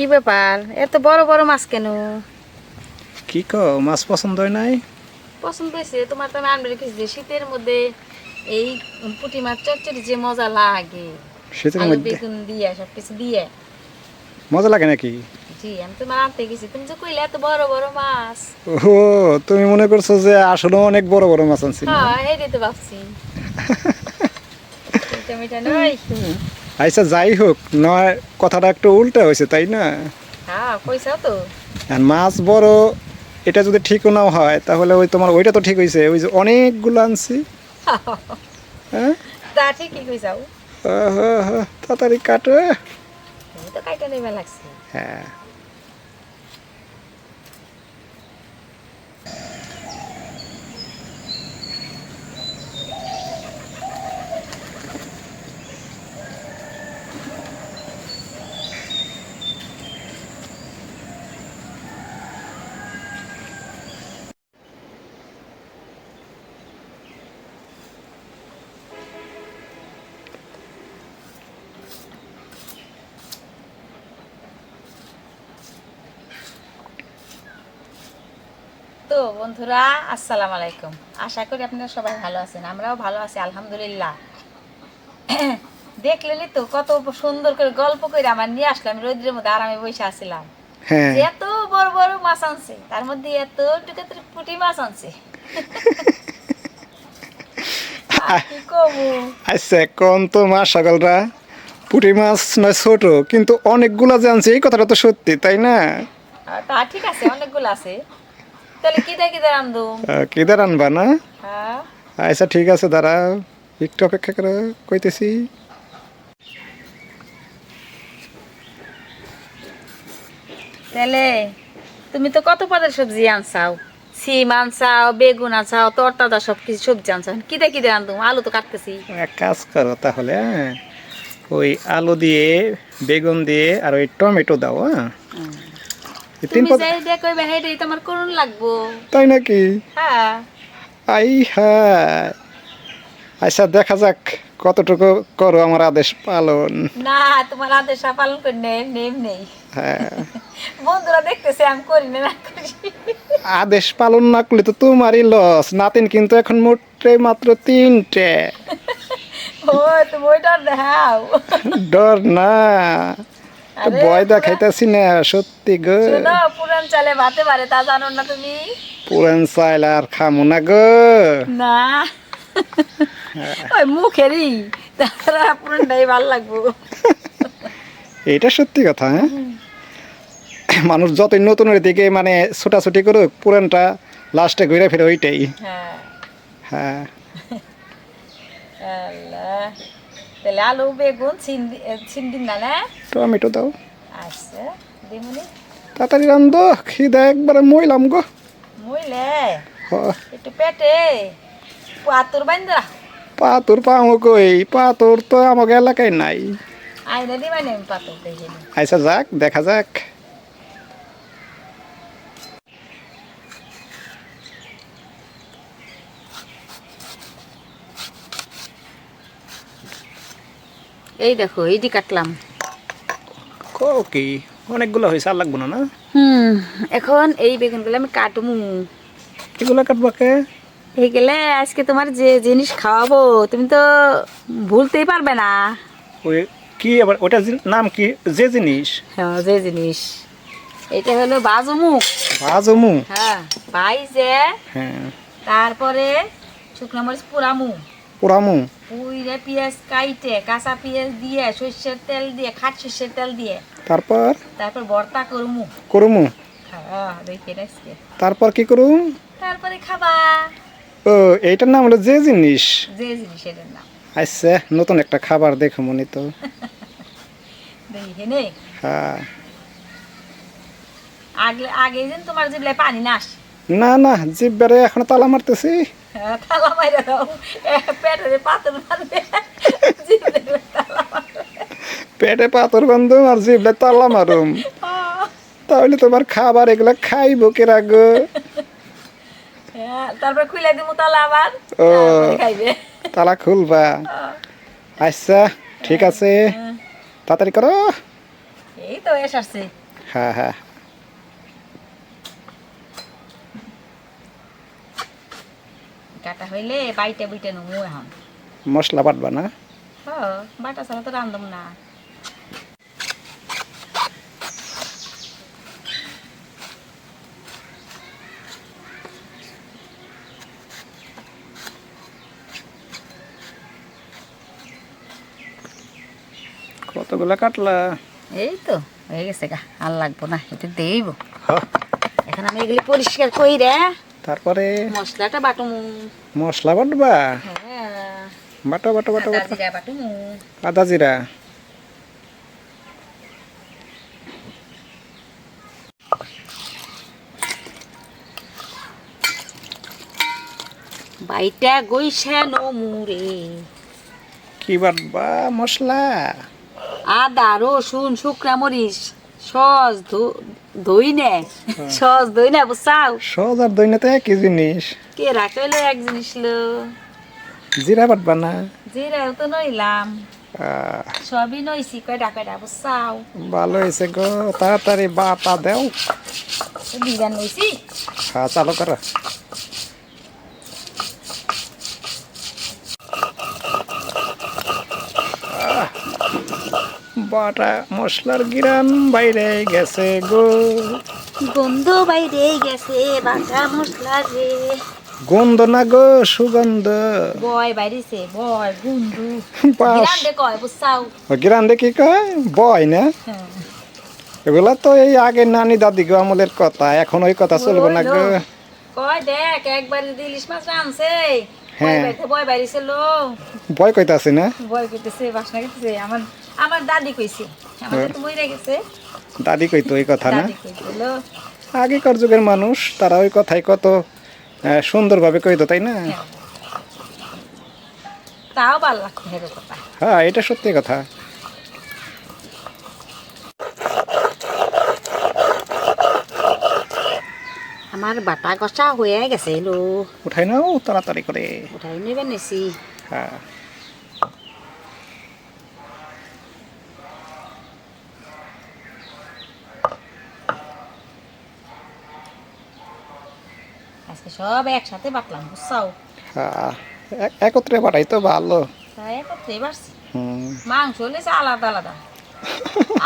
কি ব্যাপার এত বড় বড় মাছ কেন? কি কো মাছ পছন্দ হয় নাই? পছন্দ হয়েছে তোমার তো আমি আনবে রেখেছি যে শীতের মধ্যে এই পুঁটি মাছ চচ্চড়ি যে মজা লাগে, শীতের আলু মধ্যে বেগুন দিয়ে সবকিছু দিয়ে। মজা লাগে নাকি? জি আমি তোমার আনতে গেছি, তুমি যে কইলে এত বড় বড় মাছ। ও তুমি মনে করছো যে আসলে অনেক বড় বড় মাছ আনছি না? হ্যাঁ এইটাই তো ভাবছি। এটা মিটা নয়। আচ্ছা যাই হোক, নয় কথাটা একটু উল্টা হয়েছে তাই না? হ্যাঁ পয়সাও তো। আর মাছ বড় এটা যদি ঠিকও নাও হয় তাহলে ওই তোমার ওইটা তো ঠিক হয়েছে, ওই যে অনেকগুলো আনছি। হ্যাঁ তা ঠিকই কইসাও। তাড়াতাড়ি কাটো। তুমি তো কাইটা নেবে লাগছে। হ্যাঁ তো বন্ধুরা আসসালামু আলাইকুম, আশা করি আপনারা সবাই ভালো আছেন, আমরাও ভালো আছি আলহামদুলিল্লাহ। দেখলেনই তো কত সুন্দর করে গল্প করে আমার নিয়ে আসলাম, রোদ্রের মধ্যে আরামে বসে আসছিলাম। হ্যাঁ যে এত বড় বড় মাছ আনছে, তার মধ্যে এত পুঁটি মাছ আনছে। আর কি কমু। আচ্ছা কোন তো মাছ সকালরা পুঁটি মাছ নয় ছোট কিন্তু অনেকগুলা যে আনছে এই কথাটা তো সত্যি তাই না? তা ঠিক আছে, অনেকগুলো আছে। তাহলে কি দে রান্ধুম? কেদার আনবা না? হ্যাঁ আচ্ছা ঠিক আছে দাঁড়াও, একটু অপেক্ষা করে কইতেছি। তাহলে তুমি তো কত পদের সবজি আনছাও, সিম আনছাও, বেগুন আনছাও, তরতাজা সব কিছু সবজি আনছাও, কি দে রান্ধুম? আলু তো কাটতেছি। এক কাজ করো তাহলে, হ্যাঁ ওই আলু দিয়ে বেগুন দিয়ে আর ওই টমেটো দাও। হ্যাঁ এই তিন তুমি পদ। যাই দিয়ে কইবে হেডেই তোমার করুন লাগবো। তাই নাকি? হ্যাঁ আই হ্যাঁ, আচ্ছা দেখা যাক কতটুকু করো আমার আদেশ পালন। না, তোমার আদেশ পালন করে নেম নেই। হ্যাঁ বন্ধুরা দেখতেছে আমি করি না করি। আদেশ পালন না করলে তো তোমারই লস, নাতিন কিন্তু এখন মোটে মাত্র 3টে। ও তুমি ওইটা দেখাও। ডর না, তো আরে ভয় দেখাইতেছি না সত্যি গো। শোনো, পুরান চালে ভাতে পারে তা জানো না তুমি? পুরান চাইল আর খামো না গো। না ওই মুখেরই, তারা পুরানটাই ভাল লাগবো। এটা সত্যি কথা। হ্যাঁ মানুষ যতই নতুনের দিকে মানে ছোটাছুটি করুক, পুরানটা লাস্টে ঘুরে ফিরে ওইটাই। হ্যাঁ হ্যাঁ আল্লাহ। তাহলে আলু বেগুন ছিন্দিন না না? টমেটো দাও, আচ্ছা দিমুনি। তাড়াতাড়ি রান্ধো, খিদা একবারে মইলাম গো। মুইলে হ, একটু পেটে পাতুর বাইন্দা পাথর পামো কই, পাথর তো আমাকে এলাকায় নাই। আইনে দিবাই আমি পাতুর দেখিনি। আচ্ছা যাক দেখা যাক। এই দেখো এইটি কাটলাম। কো কি অনেকগুলো হয়েছে, আর লাগবো না না? এখন এই বেগুনগুলো আমি কাটমু। এগুলো কাটবাকে? এই গেলে আজকে তোমার যে জিনিস খাওয়াবো তুমি তো ভুলতেই পারবে না। ওই কি আবার ওটা নাম কি, যে জিনিস? হ্যাঁ যে জিনিস, এটা হলো বাজমুখ। ভাজমু? হ্যাঁ ভাইজে, হ্যাঁ তারপরে শুকনো মরিচ পোড়ামু, পোড়ামু? পুইরে পেঁয়াজ কাইটে কাঁচা পেঁয়াজ দিয়ে সর্ষের তেল দিয়ে খাট সর্ষের তেল দিয়ে তারপর তারপর ভর্তা করমু। করমু? হ্যাঁ দেখে রাখছি। তারপর কি করুম? তারপরে খাবা। ও এইটার নাম হলো যে জিনিস? যে জিনিস এটার নাম। আচ্ছা নতুন একটা খাবার দেখো মনি তো। দেখে নেই হ্যাঁ আগে আগে দিন তোমার জিবলে পানি না আসে। না না, জিব্বারে এখন তালা মারতেছি। হ্যাঁ, তালা মাইরা দাও, পেটে পাথর মারবে, জিভে তালা মারবে। পেটে পাথর বন্ধ আর জিব্বারে তালা মারুম, তাহলে তোমার খাবার এগুলা খাইবো কে রাগো? হ্যাঁ, তারপর খুলে দিব তালা আবার, ও তারপরে খাইবে। তালা খুলবা? আচ্ছা ঠিক আছে, তাড়াতাড়ি করো। এই তো এসে আসছে। হ্যাঁ হ্যাঁ কাটা হইলে বাইটা বুইটা নমু এখন। মশলা বাটবা না? হ, বাটা ছাড়া তো রান্ধব না। কতগুলা কাটলা? এই তো হয়ে গেছে গা, আর লাগবো না, এটা দেইব। হ্যাঁ, এখন আমি এগুলি পরিষ্কার করি রে, তারপরে মশলাটা বাটুমু। মশলা বাটবা? হ্যাঁ, বাটো বাটো বাটো আদা বাটো। জিরা বাটুমু। আদা জিরা। বাইটা গইসা নমুরে। কি বাটবা মশলা? আদা রসুন শুকনা মরিচ সস দই নে, সস দই না বুঝছাও। সহজ আর দইনাতে একই জিনিস। কে রাখলো এক জিনিস লো। জিরা বাটবা না? জিরাও তো নইলাম, আহ, সবই নইছি কয়টা কয়টা বুঝছাও। ভালো হয়েছে গো, তাড়াতাড়ি বাটা দেও। দিবার নইছি। হ্যাঁ চালু করো। বাটা মশলার গিরান বাইরে গেছে গো। গন্ধ বাইরে গেছে বাটা মশলা রে। গন্ধ না গো, সুগন্ধ। বয় বাইরেছে বয় গুন্ডু। বাস। গিরান দে কয় বুঝছাও। গিরান দেখি কয় বয় না? হ্যাঁ। এগুলা তো এই আগে নানি দাদি গো আমলের কথা, এখন ওই কথা চলবে না গো। কয় দেখ একবার যদি ইলিশ মাছ আনছে, হ্যাঁ। বয় বাইরেছে লো। ভয় কইতাছি না? বয় করতেছে বাসনা করতেছে। আমার আমার দাদি কইছে, আমাদের তো মরে গেছে। দাদি কইতো এই কথা না? দাদি কইছিল। আগেকার যুগের মানুষ তারা ওই কথাই কত সুন্দরভাবে কইতো, তাই না? হ্যাঁ। তাও ভালো লাগতো হেরো কথা। হ্যাঁ এটা সত্যি কথা। আমার বাটা কষা হয়ে গেছে এলো। উঠাই নাও তাড়াতাড়ি করে। উঠাই নেবেন নিছি। হ্যাঁ আজকে সব একসাথে বাটলাম বুঝছাও। হ্যাঁ একত্রে বাটাই তো ভালো। তাই একত্রে বাড়ছি। হুম। মাংস হলে আলাদা আলাদা।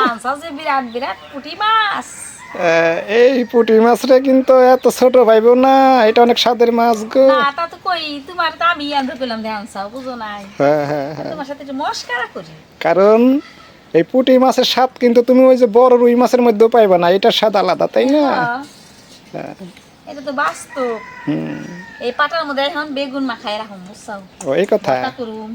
আনসা যে বিরাট বিরাট পুঁটি মাছ। এই পুঁটি মাছটা কিন্তু এত ছোট ভাইবো না, এটা অনেক স্বাদের মাছ গো। না তা তো কই, তোমার তো আমি আনতে পেলাম যে আনসাও বুঝো নাই। হ্যাঁ হ্যাঁ হ্যাঁ। তোমার সাথে একটু মস্কারা করি। কারণ এই পুঁটি মাছের স্বাদ কিন্তু তুমি ওই যে বড় রুই মাছের মধ্যেও পাইবা না, এটার স্বাদ আলাদা, তাই না? হ্যাঁ, হ্যাঁ। এটা তো বাস্তব। হুম। এই পাটার মধ্যে এখন বেগুন মাখাই রাখুন বুঝছাও। ও এই কথা। ভর্তা করুম।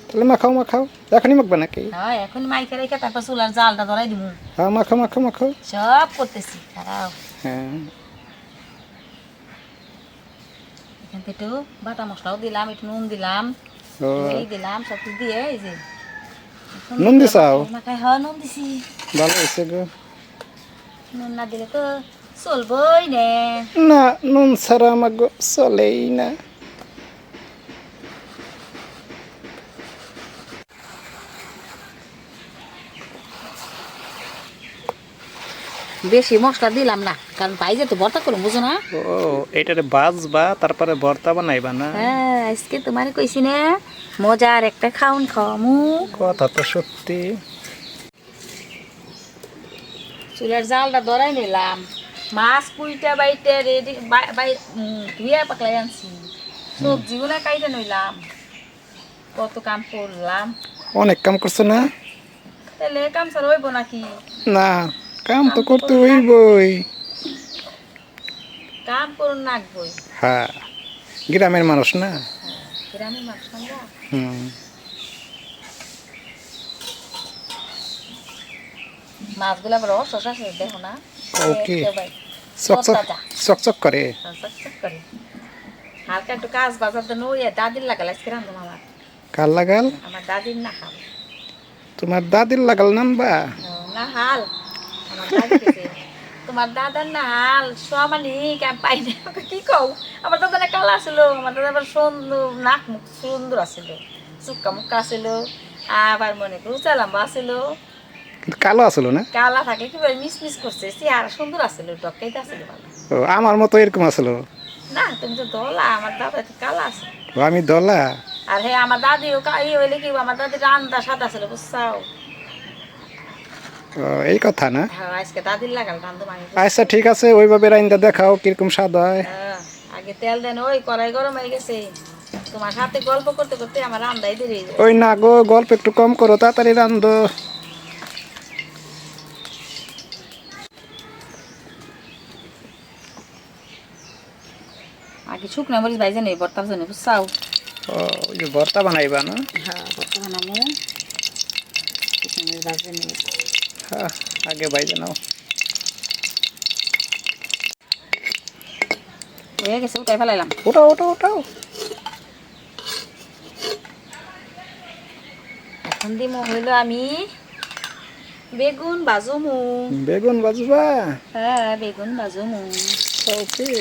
তাহলে মাখাও মাখাও, এখনই মাখবে নাকি? হ্যাঁ এখন মাইকে রেখে তারপর চুলার জালটা ধরাই দিমু। হ্যাঁ মাখো মাখো মাখো। সব করতেছি তারাও। হ্যাঁ এখান থেকে একটু বাটা মশলাও দিলাম, একটু নুন দিলাম, ও এই দিলাম, সব কিছু দিয়ে এই যে নুন দিছাও? মাখাই হয় নুন দিছি। ভালো হয়েছে গো। নুন না দিলে তো চলবই নে। না নুন ছাড়া আমার গো চলেই না। বেশি মশলা দিলাম না, কারণ পাইজে তো ভর্তা করুম বুঝো না। ও এটারে বাজবা তারপরে ভর্তা বানাইবা না? হ্যাঁ আজকে তোমার কইছি না মজার একটা খাউন খাওয়ামু। কথা তো সত্যি। চুলার জালটা ধরাই নিলাম, মাছ পুইটা বাইতে রেডি ধুইয়া পাকলাই আনছি, সবজিগুলো কাইটা নইলাম, কত কাম করলাম। অনেক কাম করছো না? তাহলে কাম ছাড়া হইব নাকি? না কাম তো করতে হইবই। কাম করুন নাকবই। হ্যাঁ গ্রামের মানুষ না। গ্রামের মানুষ আমরা। হুম। মাছগুলো আবার রস আছে দেখো না। ওকে। একেবারে চকচক তরতাজা। চকচক করে। চকচক করে। হালকা একটু কাজ বাজার দেন ওই দাদির লাগাল আজকে রান্ধুম আমার। কার লাগাল? আমার দাদির না হাল। তোমার দাদির লাগাল নানবা? না হাল আমার দাদি কইছে, তোমার দাদার না হাল সমালিক আমি পাই না। কি কও? আমার দাদা না কালা ছিল, আমার দাদা আবার সুন্দর, নাক মুখ সুন্দর আছিল, চুক্কা মুক্কা আছিল, আবার মনে করো উঁচা লম্বা আছিল। কালো আসলো না? কালা থাকে কি মিস করছে, চেহারা সুন্দর আছিল, টকাইতে আছিল ভালো। ও আমার মতো এরকম আসলো। না তুমি তো ধলা, আমার দাদা তো কালা আছে। ও আমি দলা। আর হ্যাঁ আমার দাদিও ই হইলে কি আমার দাদির রান্না সাদা ছিল বুঝছাও। ও এই কথা না? হ্যাঁ আজকে দাদির লাগাল রান্ধো মামি। আচ্ছা ঠিক আছে, ওইভাবে রাইন্দা দেখাও কিরকম স্বাদ হয়। হ্যাঁ আগে তেল দেন, ওই কড়াই গরম হয়ে গেছে, তোমার সাথে গল্প করতে করতে আমার রান্নাই দেরি হয়ে যায়। ওই না গো, গল্প একটু কম করো, তাড়াতাড়ি রান্ধো। আগে শুকনো মরিচ ভাইজে নেই বর্তার জন্য বুঝছাও। ও ওই যে ভর্তা বানাইবা না? হ্যাঁ বর্তা বানাবো, শুকনো মরিচ ভাইজে নেই। হ্যাঁ আগে বাইজে নাও। হয়ে গেছে, উঠাই ফেলাইলাম। ওটাও ওটাও ওটাও। এখন দিমো হইলো আমি বেগুন ভাজুমু। বেগুন বাজবা? হ্যাঁ বেগুন ভাজুমু। ওকে।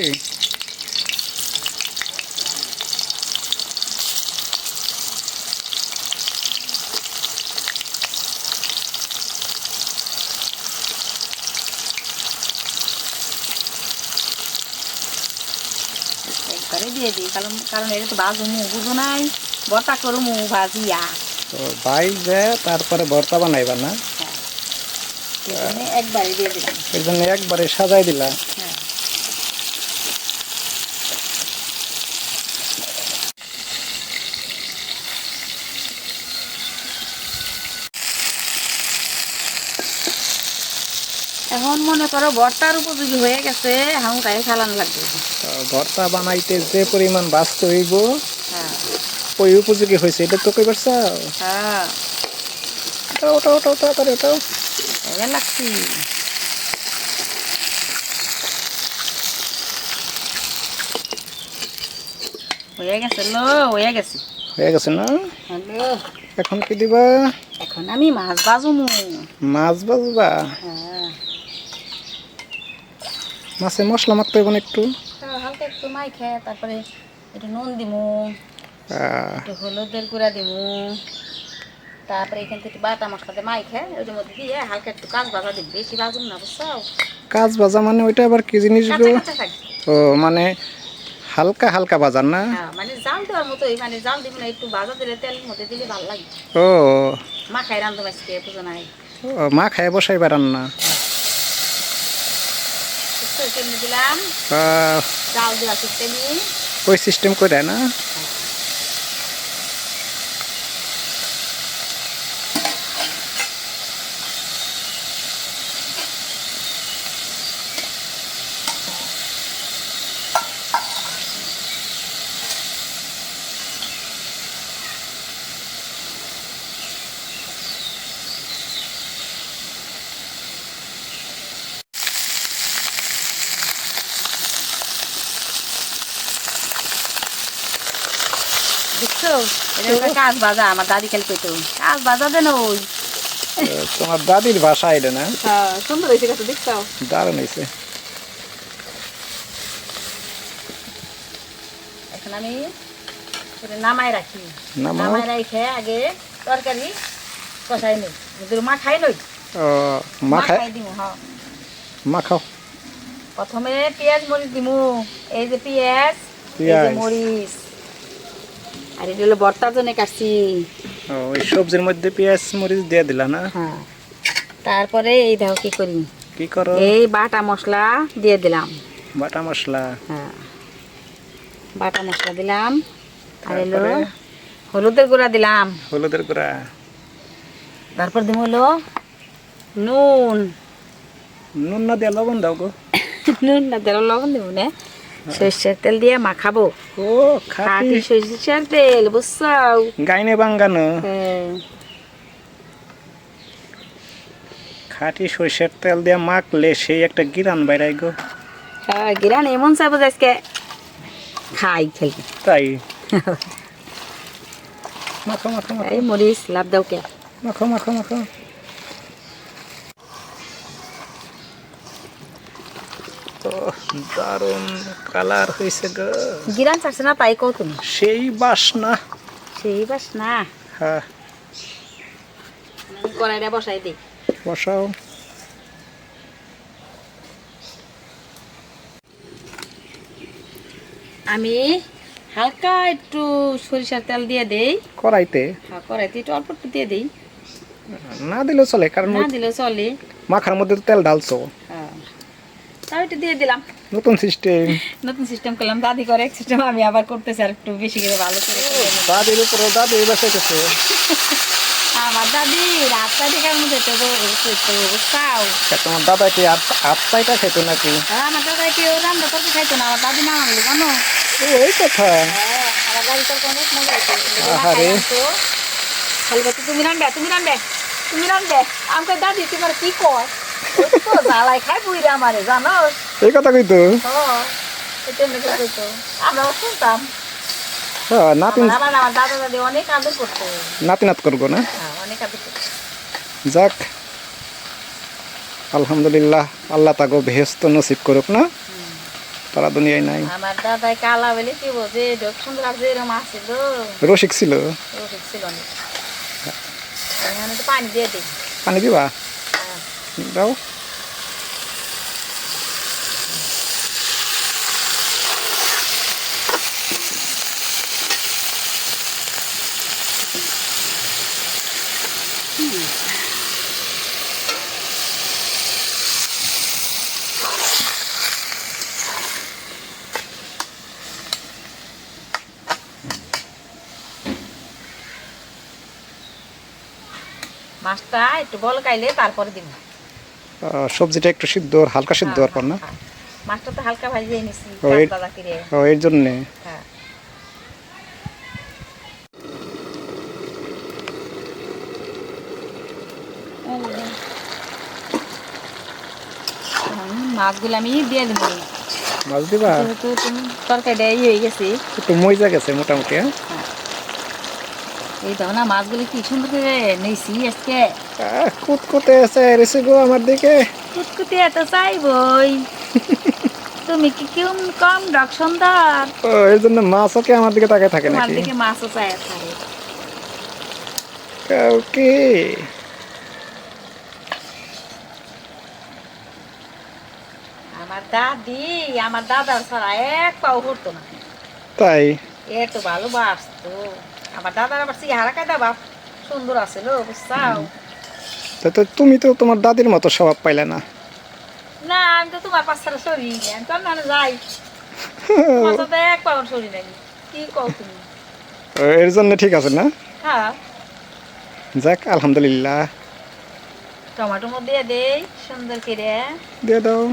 একবারে দিয়ে দিই, কারণ কারণ এটা তো ভাজুমু, বুঝো নাই, বর্তা করুমু ভাজিয়া। তো বাইজে তারপরে ভর্তা বানাইবা না? হ্যাঁ এই জন্য একবারে দিয়ে দিলাম। এই জন্য একবারে সাজাই দিলা। হ্যাঁ এখন মনে করো ভর্তার উপযোগী হয়ে গেছে, এখন তাই চালান লাগবে। তো ভর্তা বানাইতে যে পরিমাণ বাঁচতে হইব, হ্যাঁ ওই উপযোগী হয়েছে, এটা তো কইবার চাও? হ্যাঁ ওটাও ওটাও ওটাও তাড়াতাড়ি ওটাও। এবার লাগছি। হয়ে গেছে লো, হয়ে গেছে। হয়ে গেছে না? হ্যালো এখন কি দিবা? এখন আমি মাছ ভাজুমু। মাছ ভাজবা? হ্যাঁ মাছে মশলা মাখতে হইব না একটু? হালকা একটু মাই খেয়ে তারপরে একটু নুন দিমু, আহ, একটু হলুদের গুঁড়া দিমু, তারপরে এখান থেকে বাটা মশলাতে মাই খেয়ে ওইটার মধ্যে দিয়ে হালকা একটু কাঁচ ভাজা দিবি, বেশি ভাজুম না বুঝছো। কাঁচ ভাজা মানে ওইটা আবার কি জিনিস গো? কাঁচা কাঁচা থাকবে। ও মানে হালকা হালকা বাজার না? হ্যাঁ মানে জাল দেওয়ার মতোই, মানে জাল দিব না, একটু ভাজা দিলে তেলের মধ্যে দিলে ভালো লাগে। ও মাখাই রান্ধো আজকে বুঝো নাই। ও, মা খায় বসাই পারান না? বুঝছো কেমনি দিলাম, আহ, জাল দেওয়া সিস্টেমই। ওই সিস্টেম করে না? দেখছো এটা একটা কাঁচ ভাজা, আমার দাদি খালি কইতো কাঁচ ভাজা দেন ওই। তোমার দাদির ভাষা এটা না? হ্যাঁ সুন্দর হয়েছে গাছ দেখছো। দারুণ হয়েছে। এখন আমি এটা নামাই রাখি, নামাও। নামাই রাখে আগে তরকারি কষাই নই, মা খাই নই, ও মা খায়? খাই দিমু। হ্যাঁ মা খাও। প্রথমে পেঁয়াজ মরিচ দিমু, এই যে পেঁয়াজ, এই যে পেঁয়াজ। মরিচ, আর এটা হলো ভর্তার জন্য কাটছি। ও ওই সবজির মধ্যে পেঁয়াজ মরিচ দিয়ে দিলা না? হ্যাঁ তারপরে এই দেখো কি করি, কি করো? এই বাটা মশলা দিয়ে দিলাম। বাটা মশলা। হ্যাঁ বাটা মশলা দিলাম, আর এলো তারপরে? হলুদের গুঁড়া দিলাম, হলুদের গুঁড়া। তারপর দিব হলো নুন। নুন না দিয়ে লবণ দাও গো। নুন না দিলে লবণ দিব না, সরষের তেল দিয়ে মাখাবো। ও খাঁটি খাঁটি সরষের তেল বুঝছো। গাইনে বাঙ্গানো হ্যাঁ খাঁটি সরষের তেল দিয়ে মাখলে সেই একটা গিরান বাইরাই গো। হ্যাঁ গিরান এমন চাইবো যে আজকে খাই খেলি। তাই মাখো মাখো মাখো এই মরিচ লাভ দাও কে। মাখো মাখো মাখো। তো দারুণ কালার হয়েছে গো। গিরান চাচ্ছে না তাই কও তুমি, সেই বাসনা। সেই বাস না। হ্যাঁ কড়াইটা বসাই দিই। বসাও। আমি হালকা একটু সরিষার তেল দিয়ে দেই কড়াইতে কড়াইতে একটু অল্প একটু দিয়ে দেই, না দিলেও চলে, কারণ না দিলেও চলে। মাখার মধ্যে তো তেল ঢালছো। হ্যাঁ, তাও একটু দিয়ে দিলাম। নতুন সিস্টেম। নতুন সিস্টেম করলাম, দাদি করে এক সিস্টেম আমি আবার করতেছি আর একটু বেশি করে ভালো করে। দাদির উপরে দাদি বাসাইতেছে। আমার দাদি রাস্তা দেখার মধ্যে তো তাও তোমার দাদা কি আত্মাইটা খেতো নাকি? আমার দাদা কেউ রান্না করতে খাইতো না, আমার দাদি না আনলো জানো। ওই কথা। আমার দাদি তো অনেক মজা আহারে। হইতো। খালি তুমি রান্না তুমি রান্না তুমি রান্না, আমাকে দাদি তোমার কি কর তো জ্বালাই খাই বুইরে আমারে জানো। এই কথা কইতো। আমরাও শুনতাম। নাতি আমার দাদা দাদি অনেক আদর করতো। নাত করবো না? অনেক আদর করতো। যাক আলহামদুলিল্লাহ, আল্লাহ তাকে বেহেশত নসিব করুক না, তারা দুনিয়ায় নাই। আমার দাদাই কালা বলে কি বোঝে, সুন্দর লাগছে এরকম আসছিল, রসিক ছিল। রসিক ছিল না। এখানে তো পানি দিয়ে দিই। পানি দিবা? দাও। মাছটা একটু বল কাইলে তারপরে দিব। সবজিটা একটু সিদ্ধ, হালকা সিদ্ধ হওয়ার পর না? মাছটা তো হালকা ভাজিয়ে নিছি দাদা কিরে। এর জন্যে। হ্যাঁ, মাছগুলো আমি দিয়ে দিব। মাছ দিবা? যেহেতু তুমি তরকারিটা হয়ে গেছে, একটু মজা গেছে মোটামুটি। এই দাও না মাছগুলো কি সুন্দর করে নিয়েছি আজকে। কুতকুতে এসে রেসে গো আমার দিকে। কুতকুতে এত চাইবই। তুমি কি কেউ কম ডাক সুন্দর? এর জন্য মাছও কি আমার দিকে তাকায় থাকে তোমার নাকি? দিকে মাছও চাই থাকে। কাউকে আমার দাদার ছাড়া এক পাও করতো না। তাই? এত ভালোবাসতো আমার দাদার। আবার চেহারা কায়দা বাপ সুন্দর আছিল বুঝছাও। তো তুমি তো তোমার দাদির মতো স্বভাব পাইলে না। না আমি তো তোমার পাঁচটা শরীর আমি তো না যাই, তোমার সাথে এক পাও শরীর নাকি কি কও তুমি। এর জন্য ঠিক আছে না? হ্যাঁ, যাক আলহামদুলিল্লাহ। টমেটো মধ্যে দেই সুন্দর করে দিয়ে দাও।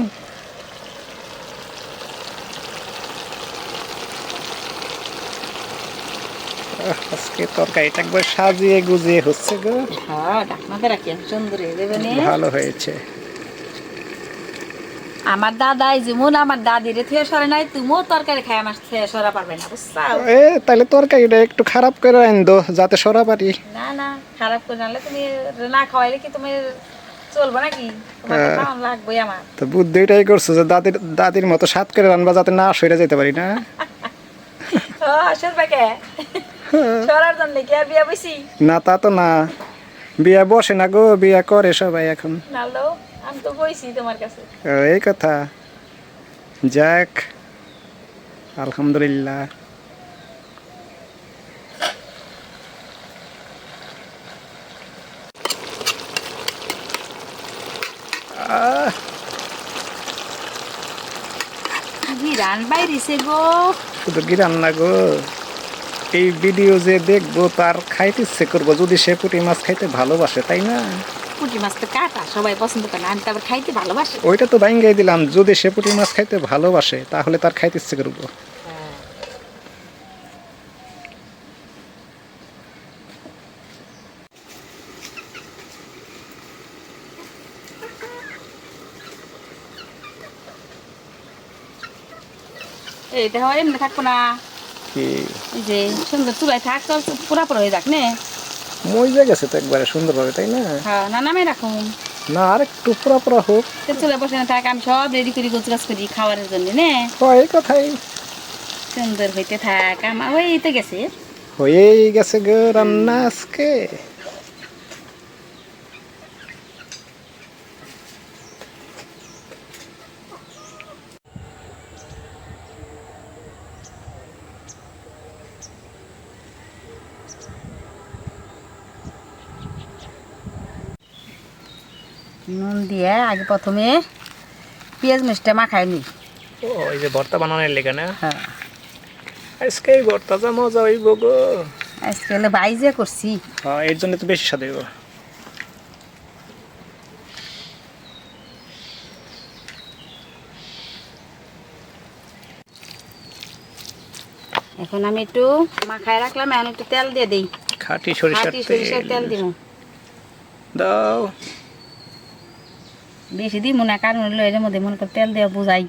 আজকে তরকারিটা একবার সাজিয়ে গুজিয়ে হচ্ছে গো। হ্যাঁ, ঢাকনাতে রাখি সুন্দর হয়ে যাবে না। ভালো হয়েছে। আমার দাদাই যেমন আমার দাদিরে থেকে সরে নাই, তুমিও তরকারি খাই আমার থেকে সরা পারবে না বুঝছাও। তাহলে তরকারিটা একটু খারাপ করে আইন দো যাতে সরা পারি। না না, খারাপ করে জানলে তুমি না খাওয়াইলে কি তুমি চলবে নাকি? তোমার তো খাওয়ানো লাগবেই আমার। তো বুদ্ধিটাই করছো যে দাদির মতো স্বাদ করে রান্না যাতে না সরে যেতে পারি না। সরবে কে? সরার জন্য কি আর বিয়া বইছি? না তা তো না, বিয়া বসে না গো, বিয়া করে সবাই এখন। নালো আমি তো বইছি তোমার কাছে। এই কথা। যাক আলহামদুলিল্লাহ। রান বাইরেছে গো। শুধু কি রান্না গো, এই ভিডিও যে দেখবো তার খাইতে ইচ্ছে করবো যদি সে পুঁটি মাছ খাইতে ভালোবাসে, তাই না? পুঁটি মাছ তো কাটা সবাই পছন্দ করে না, আমি তো আবার খাইতে ভালোবাসি। ওইটা তো ভাঙ্গাই দিলাম, যদি সে পুঁটি মাছ খাইতে ভালোবাসে তাহলে তার খাইতে ইচ্ছে করবো। এইটা হয় এমনি থাকবো না, কি এই যে সুন্দর চুলাই থাক চল পুরা পুরা হয়ে যাক নে। মজা গেছে তো একবারে সুন্দরভাবে, তাই না? হ্যাঁ, না নামে রাখুন না আর একটু পুরা পুরা হোক। চুলাই বসে না থাক, আমি সব রেডি করি গোছগাছ করি খাবারের জন্য নে। এই কথাই সুন্দর হইতে থাক, আমার হয়েই গেছে। হয়েই গেছে গো রান্না আজকে। নুন দিয়ে আগে প্রথমে পেঁয়াজ মিষ্টি মাখাই নি। ও এই যে ভর্তা বানানোর লেগে না? হ্যাঁ, আজকে এই ভর্তা যা মজা হইব গো। আজকে হলে বাইজে করছি। হ্যাঁ, এর জন্য তো বেশি স্বাদ হইব। এখন আমি একটু মাখায় রাখলাম, এখন একটু তেল দিয়ে দিই। খাঁটি সরিষার সরিষার তেল দিব। দাও। বেশি দিব না, কারণ হলো এর মধ্যে মনে করে তেল দেওয়া বোঝাই,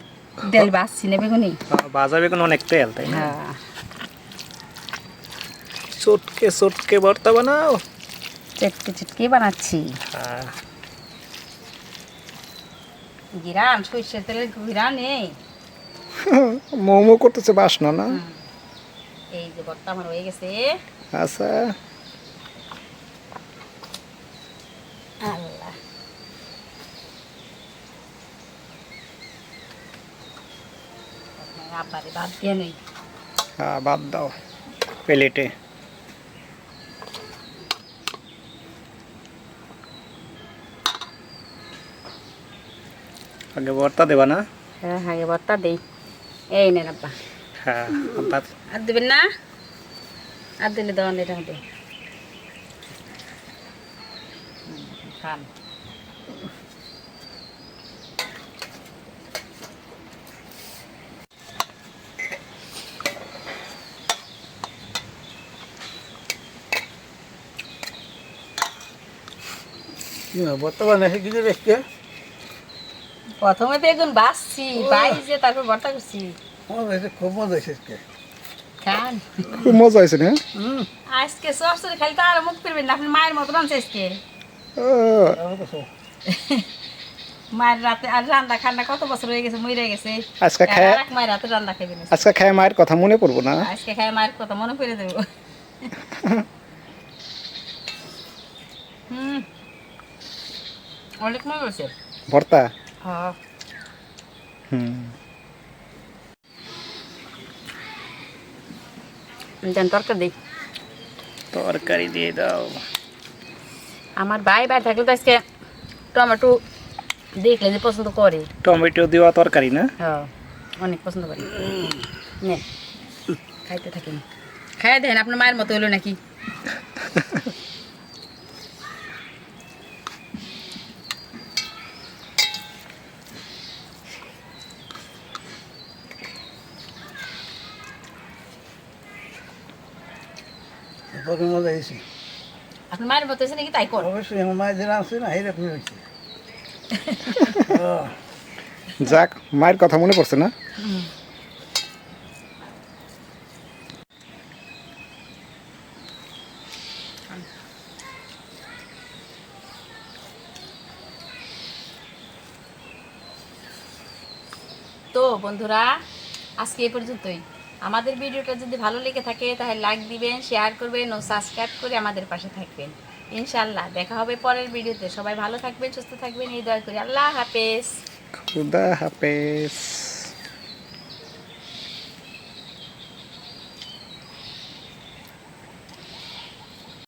তেল বাসছি না বেগুনি। ভাজা বেগুন অনেক তেল, তাই না? হ্যাঁ, চটকে চটকে ভর্তা বানাও। চটকে চটকে বানাচ্ছি। হ্যাঁ, ঘিরান, সরিষার তেলের ঘিরান নেই। মোমো করতেছে বাসনা না? এই যে ভর্তা আমার হয়ে গেছে। আচ্ছা, আল্লাহ, আব্বারে বাদ দিয়ে নেই। হ্যাঁ বাদ দাও প্লেটে। আগে ভর্তা দেবা না? হ্যাঁ, আগে ভর্তা দেই। এই নেন আব্বা। হ্যাঁ, আবার আর দেবেন না? আর দিলে দেওয়ান এটা দে খান। বর্তমানে কিছু দেখতে প্রথমে বেগুন বাছছি, বাইজে তারপর ভর্তা করছি। আমার কাছে খুব মজা হয়েছে। খান। খুব মজা হয়েছে না? আজকে সরসরি খালি তো আর মুখ ফিরবেন না, আপনি মায়ের মতো রাঁধছে আজকে। ও, মায়ের রাতে আর রান্না খান্না কত বছর হয়ে গেছে, মরে গেছে। আজকে খায় আর এক মায়ের রাতে রান্না খাইবেন। আজকে খায় মায়ের কথা মনে পড়বো না? আজকে খাই মায়ের কথা মনে পড়ে দেবো। অনেক মনে হয়েছে ভর্তা। হ্যাঁ। হুম, দেন তরকারি দিই। তরকারি দিয়ে দাও। আমার ভাই থাকলে তো আজকে টমেটো দেখলে যে পছন্দ করে। টমেটো দেওয়া তরকারি না? হ্যাঁ, অনেক পছন্দ করে। নে খাইতে থাকেন, খাই দেন। আপনার মায়ের মতো হলো নাকি? প্রথম মজা হয়েছে। আপনার মায়ের মতো হয়েছে নাকি তাই কর। অবশ্যই আমার মায়ের যারা আছে না এরকমই হয়েছে। যাক, মায়ের কথা মনে পড়ছে না? তো বন্ধুরা, আজকে এই পর্যন্তই। আমাদের ভিডিওটা যদি ভালো লেগে থাকে তাহলে লাইক দিবেন, শেয়ার করবেন ও সাবস্ক্রাইব করে আমাদের পাশে থাকবেন। ইনশাআল্লাহ দেখা হবে পরের ভিডিওতে। সবাই ভালো থাকবেন, সুস্থ থাকবেন, এই দোয়া করি। আল্লাহ হাফেজ। খুদা হাফেজ।